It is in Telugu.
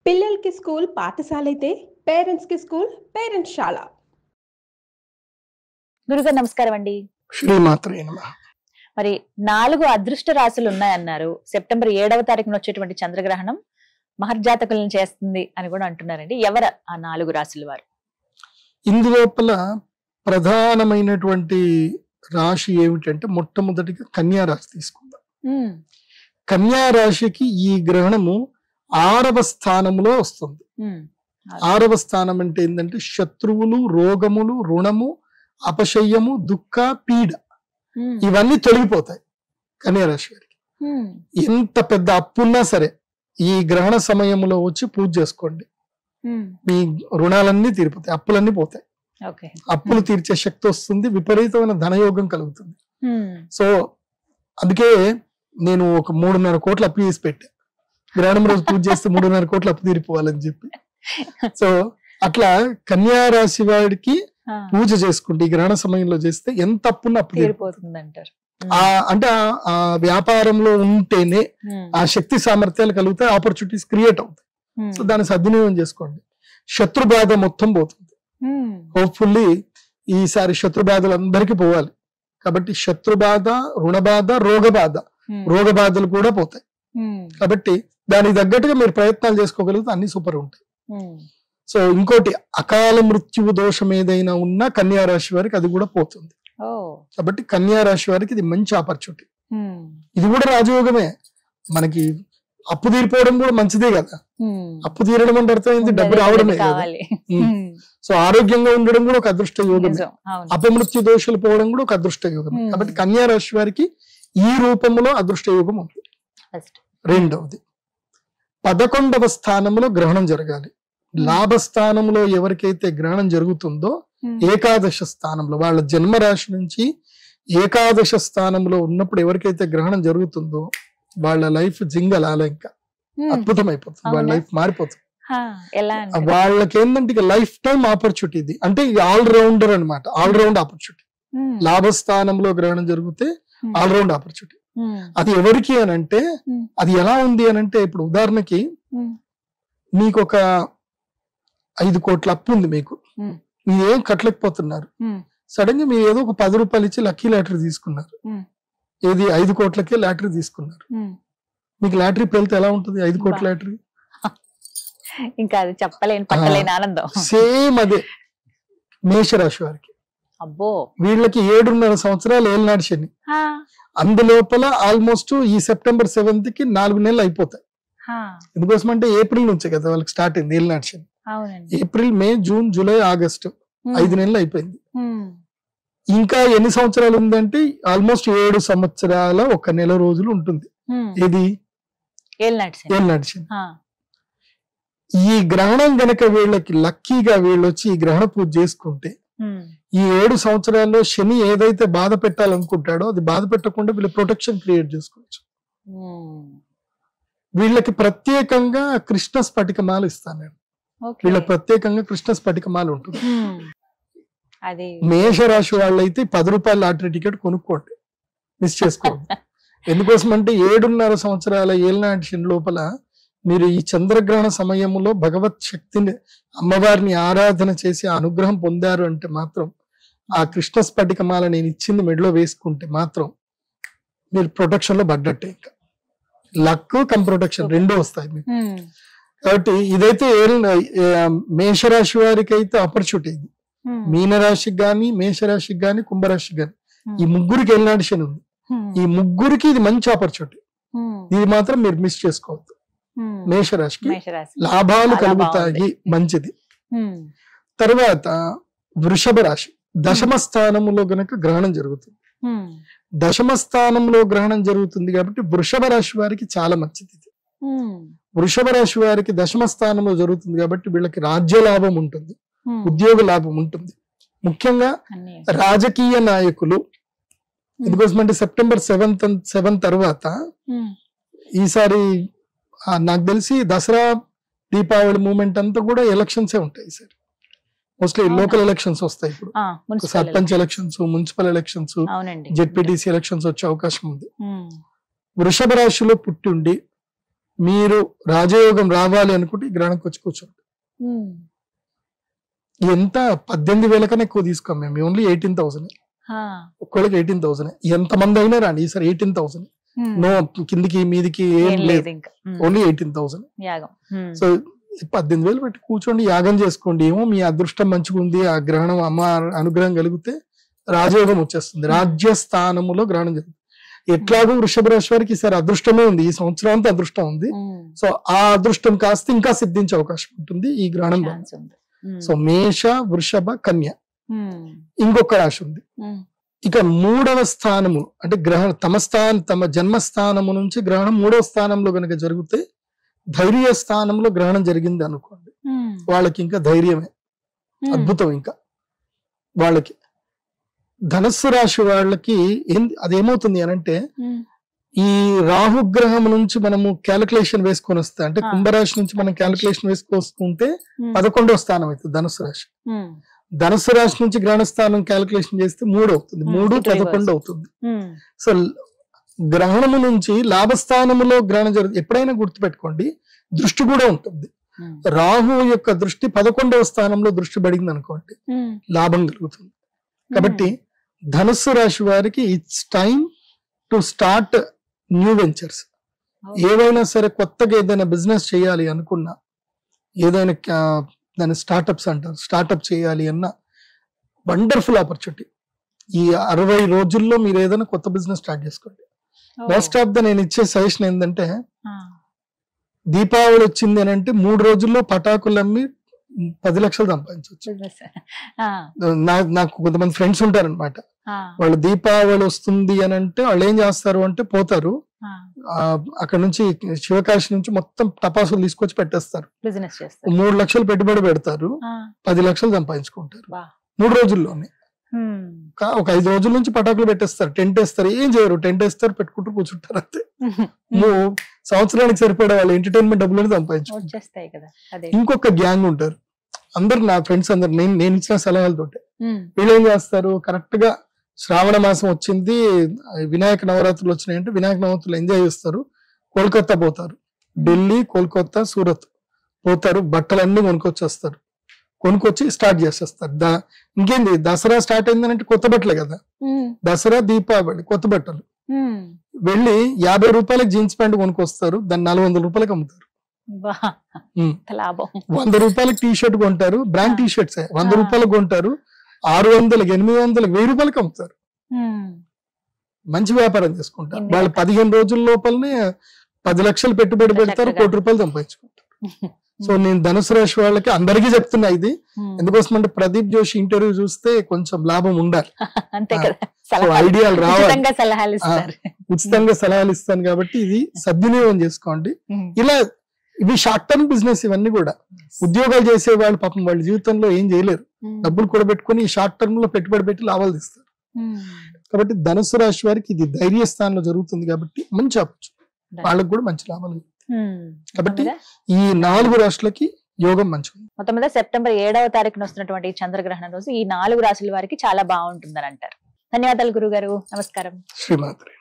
పిల్లలకి స్కూల్ పాఠశాల అయితే పేరెంట్స్ కి స్కూల్ పేరెంట్స్శాల. గురుగారు నమస్కారం అండి. శ్రీమాత్రే నమః. మరి 4 అదృష్ట రాశులు ఉన్నాయన్నారు. సెప్టెంబర్ 7వ తారీఖున వచ్చేటువంటి చంద్రగ్రహణం మహర్జాతకులను చేస్తుంది అని కూడా అంటున్నారండి. ఎవరు ఆ 4 రాశుల వారు? ఇందులోపల ప్రధానమైనటువంటి రాశి ఏమిటంటే మొట్టమొదటిగా కన్యా రాశి తీసుకుందాం. కన్యా రాశికి ఈ గ్రహణము 6వ స్థానంలో వస్తుంది. 6వ స్థానం అంటే ఏంటంటే శత్రువులు, రోగములు, రుణము, అపశయ్యము, దుఃఖ, పీడ ఇవన్నీ తొలగిపోతాయి కన్యా రాశి వారికి. ఎంత పెద్ద అప్పున్నా సరే ఈ గ్రహణ సమయంలో వచ్చి పూజ చేసుకోండి, మీ రుణాలన్నీ తీరిపోతాయి, అప్పులన్నీ పోతాయి. అప్పులు తీర్చే శక్తి వస్తుంది, విపరీతమైన ధనయోగం కలుగుతుంది. సో అందుకే నేను ఒక 3.5 కోట్ల అప్పు చేసి పెట్టా. గ్రహణం రోజు పూజ చేస్తే 3.5 కోట్ల అప్పు తీరిపోవాలని చెప్పి. సో అట్లా కన్యా రాశి వాడికి పూజ చేసుకుంటే ఈ గ్రహణ సమయంలో చేస్తే ఎంత అప్పున్న అప్పు తీరిపోతుంది అంటారు. అంటే ఆ వ్యాపారంలో ఉంటేనే ఆ శక్తి సామర్థ్యాలు కలుగుతాయి, ఆపర్చునిటీస్ క్రియేట్ అవుతాయి. సో దాన్ని సద్వినియోగం చేసుకోండి. శత్రు బాధ మొత్తం పోతుంది. హోప్ఫుల్లీ ఈసారి శత్రు బాధలు అందరికీ పోవాలి. కాబట్టి శత్రు బాధ, రుణ బాధ, రోగ బాధలు కూడా పోతాయి. కాబట్టి దానికి తగ్గట్టుగా మీరు ప్రయత్నాలు చేసుకోగలిగితే అన్ని సూపర్ ఉంటాయి. సో ఇంకోటి, అకాల మృత్యువు దోషం ఏదైనా ఉన్నా కన్యా రాశి వారికి అది కూడా పోతుంది. కాబట్టి కన్యా రాశి వారికి ఇది మంచి ఆపర్చునిటీ. ఇది కూడా రాజయోగమే. మనకి అప్పు తీరిపోవడం కూడా మంచిదే కదా. అప్పు తీరడం అంటే అర్థమైంది డబ్బు రావడమే కదా. సో ఆరోగ్యంగా ఉండడం కూడా ఒక అదృష్ట యోగమే. అపమృత్యు దోషాలు పోవడం కూడా ఒక అదృష్ట యోగమే. కాబట్టి కన్యా రాశి వారికి ఈ రూపంలో అదృష్ట యోగం ఉంది. రెండవది, 11వ స్థానంలో గ్రహణం జరగాలి. లాభస్థానంలో ఎవరికైతే గ్రహణం జరుగుతుందో ఏకాదశ స్థానంలో, వాళ్ళ జన్మరాశి నుంచి ఏకాదశ స్థానంలో ఉన్నప్పుడు ఎవరికైతే గ్రహణం జరుగుతుందో వాళ్ళ లైఫ్ జింగలాల ఇంకా అద్భుతం అయిపోతుంది. వాళ్ళ లైఫ్ మారిపోతుంది. వాళ్ళకి ఏంటంటే ఇక లైఫ్ టైం ఆపర్చునిటీ ఇది. అంటే ఇది ఆల్రౌండర్ అనమాట, ఆల్రౌండ్ ఆపర్చునిటీ. లాభస్థానంలో గ్రహణం జరిగితే ఆల్రౌండ్ ఆపర్చునిటీ. అది ఎవరికి అని అంటే, అది ఎలా ఉంది అని అంటే, ఇప్పుడు ఉదాహరణకి మీకు ఒక 5 కోట్ల అప్పు ఉంది, మీకు మీరేం కట్టలేకపోతున్నారు. సడన్ గా మీరు ఏదో ఒక 10 రూపాయలు ఇచ్చి లక్కీ లాటరీ తీసుకున్నారు. ఏది 5 కోట్లకే లాటరీ తీసుకున్నారు. మీకు లాటరీ పేలితే ఎలా ఉంటుంది? 5 కోట్ల లాటరీ ఇంకా అది చెప్పలేని పట్టలేని ఆనందం. సేమ్ అదే మేషరాశి వారికి. అబ్బో, వీళ్ళకి 7.5 సంవత్సరాలు ఏలినాడు శని. అందులోపల ఆల్మోస్ట్ ఈ సెప్టెంబర్ 7th కి 4 నెలలు అయిపోతాయి. ఎందుకోసం అంటే ఏప్రిల్ నుంచే కదా వాళ్ళకి స్టార్ట్ అయింది ఏలినాడు శని. ఏప్రిల్, మే, జూన్, జూలై, ఆగస్టు 5 నెలలు అయిపోయింది. ఇంకా ఎన్ని సంవత్సరాలు ఉందంటే ఆల్మోస్ట్ 7 సంవత్సరాల 1 నెల రోజులు ఉంటుంది. ఇది ఏలినాడు శని. ఈ గ్రహణం గనక వీళ్ళకి లక్కీగా వీళ్ళు వచ్చి ఈ గ్రహణ పూజ చేసుకుంటే ఈ 7 సంవత్సరాల్లో శని ఏదైతే బాధ పెట్టాలనుకుంటాడో అది బాధ పెట్టకుండా వీళ్ళు ప్రొటెక్షన్ క్రియేట్ చేసుకోవచ్చు. వీళ్ళకి ప్రత్యేకంగా కృష్ణ స్ఫటికమాల ఇస్తాను నేను. వీళ్ళకి ప్రత్యేకంగా కృష్ణ స్ఫటికమాల ఉంటుంది. మేషరాశి వాళ్ళైతే 10 రూపాయల లాటరీ టికెట్ కొనుక్కోండి, మిస్ చేసుకోండి. ఎందుకోసం అంటే 7.5 సంవత్సరాల ఏలినాటి శని లోపల మీరు ఈ చంద్రగ్రహణ సమయంలో భగవత్ శక్తిని, అమ్మవారిని ఆరాధన చేసి అనుగ్రహం పొందారు అంటే మాత్రం, ఆ కృష్ణ స్ఫటికమాల నేను ఇచ్చింది మెడలో వేసుకుంటే మాత్రం మీరు ప్రొటెక్షన్ లో పడ్డట్టే. ఇంకా లక్ కమ్ ప్రొటెక్షన్ రెండూ వస్తాయి మీకు. కాబట్టి ఇదైతే మేషరాశి వారికి అయితే ఆపర్చునిటీ. ఇది మీనరాశికి గాని, మేషరాశికి గాని, కుంభరాశికి గాని ఈ ముగ్గురికి ఏలినాటి శని ఉంది. ఈ ముగ్గురికి ఇది మంచి ఆపర్చునిటీ. ఇది మాత్రం మీరు మిస్ చేసుకోవద్దు. మేషరాశికి లాభాలు కలుగుతాయి, మంచిది. తర్వాత వృషభ రాశి, 10వ స్థానంలో గనక గ్రహణం జరుగుతుంది. 10వ స్థానంలో గ్రహణం జరుగుతుంది కాబట్టి వృషభ రాశి వారికి చాలా మంచిది. వృషభ రాశి వారికి 10వ స్థానంలో జరుగుతుంది కాబట్టి వీళ్ళకి రాజ్య లాభం ఉంటుంది, ఉద్యోగ లాభం ఉంటుంది. ముఖ్యంగా రాజకీయ నాయకులు, ఎందుకోసమంటే సెప్టెంబర్ 7 తర్వాత ఈసారి నాకు తెలిసి దసరా, దీపావళి మూమెంట్ అంతా కూడా ఎలక్షన్సే ఉంటాయి ఈసారి. మోస్ట్లీ లోకల్ ఎలక్షన్స్ వస్తాయి. ఇప్పుడు sarpanch elections, municipal elections, ZPTC elections వచ్చే అవకాశం ఉంది. వృషభ రాశిలో పుట్టి ఉండి మీరు రాజయోగం రావాలి అనుకుంటే ఈ గ్రహణంకి వచ్చి కూర్చోండి. ఎంత 18,000 కన్నా ఎక్కువ తీసుకోం మేము, ఓన్లీ 18,000. ఒక్కళ్ళకి 18,000. ఎంత మంది అయినా రాండి, ఈసారి 18,000. నో కిందికి మీదికి ఏం లేదు, ఓన్లీ 18,000. సో 18,000 పెట్టి కూర్చోండి, యాగం చేసుకోండి. ఏమో మీ అదృష్టం మంచిగా ఉంది, ఆ గ్రహణం అమ్మ అనుగ్రహం కలిగితే రాజయోగం వచ్చేస్తుంది. రాజ్యస్థానములో గ్రహణం జరుగుతుంది. ఎట్లాగో వృషభ రాశి వారికి ఈసారి అదృష్టమే ఉంది, ఈ సంవత్సరం అంతా అదృష్టం ఉంది. సో ఆ అదృష్టం కాస్త ఇంకా సిద్ధించే అవకాశం ఉంటుంది ఈ గ్రహణం. సో మేష, వృషభ, కన్య, ఇంకొక రాశి ఉంది. ఇక 3వ స్థానము అంటే తమ జన్మస్థానము నుంచి గ్రహణం 3వ స్థానంలో గనక జరిగితే ధైర్య స్థానంలో గ్రహణం జరిగింది అనుకోండి, వాళ్ళకి ఇంకా ధైర్యమే, అద్భుతం. ఇంకా వాళ్ళకి ధనస్సు రాశి వాళ్ళకి అదేమవుతుంది అనంటే, ఈ రాహుగ్రహం నుంచి మనము క్యాలిక్యులేషన్ వేసుకొని వస్తే, అంటే కుంభరాశి నుంచి మనం క్యాలిక్యులేషన్ వేసుకొస్తుంటే 11వ స్థానం అవుతుంది ధనుసు రాశి. ధనుసు రాశి నుంచి గ్రహణ స్థానం క్యాలిక్యులేషన్ చేస్తే 3 అవుతుంది, 3, 11 అవుతుంది. సో గ్రహణము నుంచి లాభస్థానములో గ్రహణం జరుగుతుంది. ఎప్పుడైనా గుర్తుపెట్టుకోండి, దృష్టి కూడా ఉంటుంది. రాహు యొక్క దృష్టి 11వ స్థానంలో దృష్టి పడింది అనుకోండి, లాభం కలుగుతుంది. కాబట్టి ధనుస్సు రాశి వారికి it's time to start new ventures. ఏవైనా సరే కొత్తగా ఏదైనా బిజినెస్ చేయాలి అనుకున్నా, ఏదైనా దాన్ని స్టార్టప్స్ అంటారు, స్టార్టప్ చేయాలి అన్న వండర్ఫుల్ ఆపర్చునిటీ. ఈ 60 రోజుల్లో మీరు ఏదైనా కొత్త బిజినెస్ స్టార్ట్ చేసుకోండి. మోస్ట్ ఆఫ్ ద నేను ఇచ్చే సజెషన్ ఏంటంటే, దీపావళి వచ్చింది అని అంటే 3 రోజుల్లో పటాకులు అమ్మి 10 లక్షలు సంపాదించవచ్చు. నాకు కొంతమంది ఫ్రెండ్స్ ఉంటారనమాట, వాళ్ళు దీపావళి వస్తుంది అని అంటే వాళ్ళు ఏం చేస్తారు అంటే పోతారు అక్కడ నుంచి, శివకాశి నుంచి మొత్తం టపాసులు తీసుకొచ్చి పెట్టేస్తారు. 3 లక్షలు పెట్టుబడి పెడతారు, 10 లక్షలు సంపాదించుకుంటారు 3 రోజుల్లోనే. ఒక 5 రోజుల నుంచి పటాకులు పెట్టేస్తారు, టెంట్ వేస్తారు, ఏం చేయరు, టెంట్ వేస్తారు, పెట్టుకుంటూ కూర్చుంటారు అంతే. సంవత్సరానికి సరిపడే వాళ్ళ ఎంటర్టైన్మెంట్ డబ్బులు సంపాదించుకుంటారు. ఇంకొక గ్యాంగ్ ఉంటారు, అందరు నా ఫ్రెండ్స్ అందరు, నేను ఇచ్చిన సలహాలతోటి వీళ్ళు ఏం చేస్తారు, కరెక్ట్ గా శ్రావణ మాసం వచ్చింది, వినాయక నవరాత్రులు వచ్చినాయంటే వినాయక నవరాత్రులు ఎంజాయ్ చేస్తారు, కోల్కతా పోతారు, ఢిల్లీ, కోల్కతా, సూరత్ పోతారు, బట్టలన్నీ కొనుక్కొచ్చేస్తారు, కొనుక్కొచ్చి స్టార్ట్ చేసేస్తారు. ఇంకేంది, దసరా స్టార్ట్ అయిందంటే కొత్త బట్టలే కదా, దసరా, దీపావళి, కొత్త బట్టలు. వెళ్ళి 50 రూపాయలకి జీన్స్ ప్యాంట్ కొనుక్కొస్తారు, దాన్ని 400 రూపాయలకి అమ్ముతారు. 100 రూపాయలకి టీ షర్ట్ కొంటారు, బ్రాండ్ టీ షర్ట్స్ 100 రూపాయలకు కొంటారు, 600, 800, 1000 రూపాయలకి అమ్ముతారు. మంచి వ్యాపారం చేసుకుంటారు వాళ్ళు. 15 రోజుల లోపలనే 10 లక్షలు పెట్టుబడి పెడతారు, 1 కోటి రూపాయలు సంపాదించుకుంటారు. సో నేను ధనుసు రాశి వాళ్ళకి అందరికీ చెప్తున్నా ఇది. ఎందుకోసం అంటే ప్రదీప్ జోషి ఇంటర్వ్యూ చూస్తే కొంచెం లాభం ఉండాలి, ఐడియాలు రావాలి, ఉచితంగా సలహాలు ఇస్తాను కాబట్టి ఇది సద్వినియోగం చేసుకోండి. ఇలా ఇవి షార్ట్ టర్మ్ బిజినెస్, ఇవన్నీ కూడా ఉద్యోగాలు చేసే వాళ్ళు పాపం వాళ్ళ జీవితంలో ఏం చేయలేరు, డబ్బులు కూడా పెట్టుకుని ఈ షార్ట్ టర్మ్ లో పెట్టుబడి పెట్టి లాభాలు తీస్తారు. కాబట్టి ధనుసు రాశి వారికి ఇది ధైర్య స్థానంలో జరుగుతుంది కాబట్టి మంచి ఆపర్చునిటీ, వాళ్ళకి కూడా మంచి లాభాలు. కాబట్టి ఈ 4 రాశులకి యోగం మంచిది. మొత్తం మీద సెప్టెంబర్ 7వ తారీఖున వస్తున్నటువంటి చంద్రగ్రహణం రోజు ఈ 4 రాశుల వారికి చాలా బాగుంటుందని అంటారు. ధన్యవాదాలు గురుగారు, నమస్కారం. శ్రీమాత్రే.